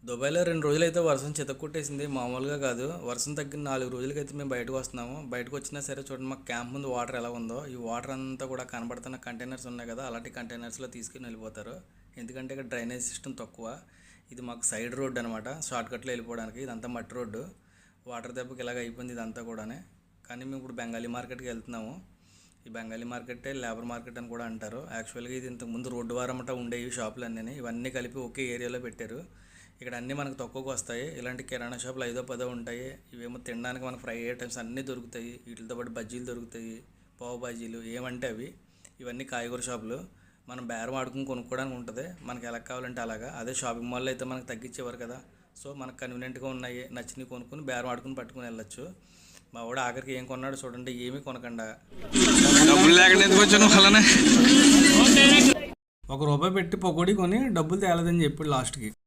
దుబాయ్‌లో 2 రోజులైతే వర్షం చితక్కొట్టేసింది. మామూలుగా కాదు. వర్షం తగ్గిన 4 రోజులకైతే మేము బయటకు వస్తున్నాము. బయటకొచ్చినా సరే చూడండి మాకు క్యాంప్ ముందు వాటర్ ఎలా ఉందో. ఈ వాటర్ అంతా కూడా కనబడుతున్న కంటైనర్స్ ఉన్నాయి కదా! అలాంటి కంటైనర్స్‌లో తీసుకొని వెళ్ళిపోతారు. ఎందుకంటే ఇక్కడ డ్రైనేజ్ సిస్టమ్ తక్కువ. ఇది మాకు సైడ్ రోడ్ అనమాట. షార్ట్‌కట్‌లో వెళ్ళిపోవడానికి. ఇదంతా మట్టి రోడ్డు. వాటర్ దెబ్బకి ఇలాగ అయిపోయింది ఇదంతా కూడానే. కానీ మేము ఇప్పుడు బెంగాలీ మార్కెట్‌కి వెళ్తున్నాము. ఈ బెంగాలీ మార్కెట్టే లేబర్ మార్కెట్ అని కూడా అంటారు. యాక్చువల్‌గా ఇది ఇంతకుముందు రోడ్డు వారమట ఉండేవి షాపులన్నీని. ఇవన్నీ కలిపి ఒకే ఏరియాలో పెట్టారు. ఇక్కడ అన్నీ మనకు తక్కువకు వస్తాయి. ఇలాంటి కిరాణా షాపులు 5-10 ఉంటాయి. ఇవేమో తినడానికి మనకు ఫ్రై ఐటమ్స్ అన్నీ దొరుకుతాయి. వీటితో పాటు బజ్జీలు దొరుకుతాయి, పావు బజ్జీలు ఏమంటే అవి. ఇవన్నీ కాయగూర షాపులు. మనం బేరం ఆడుకుని కొనుక్కోవడానికి ఉంటుంది. మనకి ఎలా కావాలంటే అలాగా. అదే షాపింగ్ మాల్లో అయితే మనకు తగ్గించేవారు కదా. సో మనకు కన్వీనియంట్గా ఉన్నాయి, నచ్చినవి కొనుక్కొని బేరం ఆడుకుని పట్టుకుని వెళ్ళొచ్చు. మా వాడు ఆఖరికి ఏం కొన్నాడు చూడండి, ఏమీ కొనకుండా డబ్బులు లేకుండా ఎందుకు వచ్చాను అలానే ₹1 పెట్టి పకోడీ కొని డబ్బులు తేలేదని చెప్పాడు లాస్ట్కి.